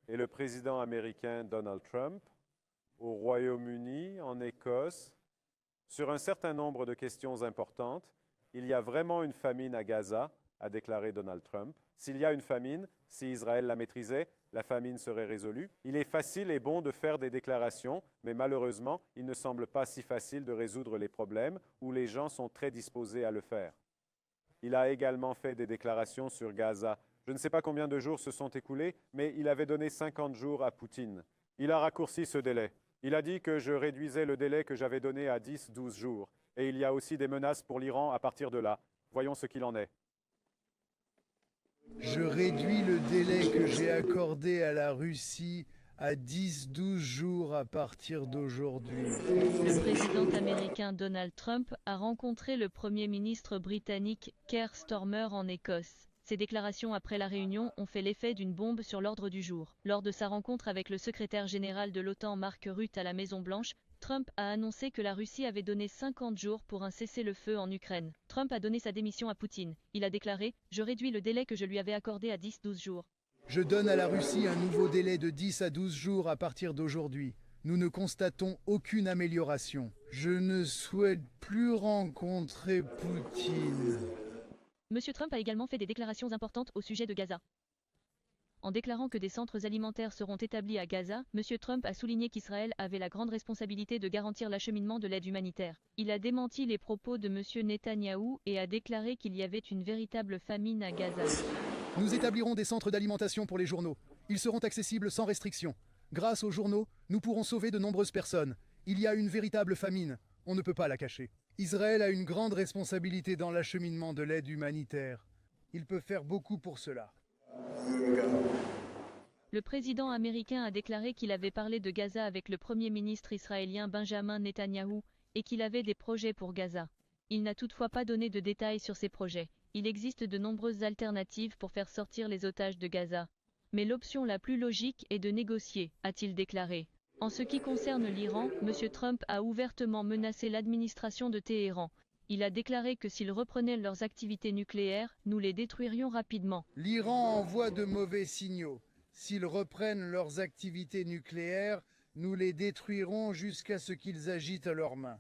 et le président américain Donald Trump, au Royaume-Uni, en Écosse, sur un certain nombre de questions importantes. Il y a vraiment une famine à Gaza, a déclaré Donald Trump. S'il y a une famine, si Israël la maîtrisait, la famine serait résolue. Il est facile et bon de faire des déclarations, mais malheureusement, il ne semble pas si facile de résoudre les problèmes où les gens sont très disposés à le faire. Il a également fait des déclarations sur Gaza. Je ne sais pas combien de jours se sont écoulés, mais il avait donné 50 jours à Poutine. Il a raccourci ce délai. Il a dit que je réduisais le délai que j'avais donné à 10-12 jours. Et il y a aussi des menaces pour l'Iran à partir de là. Voyons ce qu'il en est. Je réduis le délai que j'ai accordé à la Russie à 10-12 jours à partir d'aujourd'hui. Le président américain Donald Trump a rencontré le Premier ministre britannique Keir Starmer en Écosse. Ces déclarations après la réunion ont fait l'effet d'une bombe sur l'ordre du jour. Lors de sa rencontre avec le secrétaire général de l'OTAN Mark Rutte à la Maison-Blanche, Trump a annoncé que la Russie avait donné 50 jours pour un cessez-le-feu en Ukraine. Trump a donné sa démission à Poutine. Il a déclaré « Je réduis le délai que je lui avais accordé à 10-12 jours ». Je donne à la Russie un nouveau délai de 10 à 12 jours à partir d'aujourd'hui. Nous ne constatons aucune amélioration. Je ne souhaite plus rencontrer Poutine. Monsieur Trump a également fait des déclarations importantes au sujet de Gaza. En déclarant que des centres alimentaires seront établis à Gaza, Monsieur Trump a souligné qu'Israël avait la grande responsabilité de garantir l'acheminement de l'aide humanitaire. Il a démenti les propos de Monsieur Netanyahou et a déclaré qu'il y avait une véritable famine à Gaza. Nous établirons des centres d'alimentation pour les journaux. Ils seront accessibles sans restriction. Grâce aux journaux, nous pourrons sauver de nombreuses personnes. Il y a une véritable famine. On ne peut pas la cacher. Israël a une grande responsabilité dans l'acheminement de l'aide humanitaire. Il peut faire beaucoup pour cela. Le président américain a déclaré qu'il avait parlé de Gaza avec le premier ministre israélien Benjamin Netanyahou et qu'il avait des projets pour Gaza. Il n'a toutefois pas donné de détails sur ces projets. Il existe de nombreuses alternatives pour faire sortir les otages de Gaza. Mais l'option la plus logique est de négocier, a-t-il déclaré. En ce qui concerne l'Iran, M. Trump a ouvertement menacé l'administration de Téhéran. Il a déclaré que s'ils reprenaient leurs activités nucléaires, nous les détruirions rapidement. L'Iran envoie de mauvais signaux. S'ils reprennent leurs activités nucléaires, nous les détruirons jusqu'à ce qu'ils agitent leurs mains.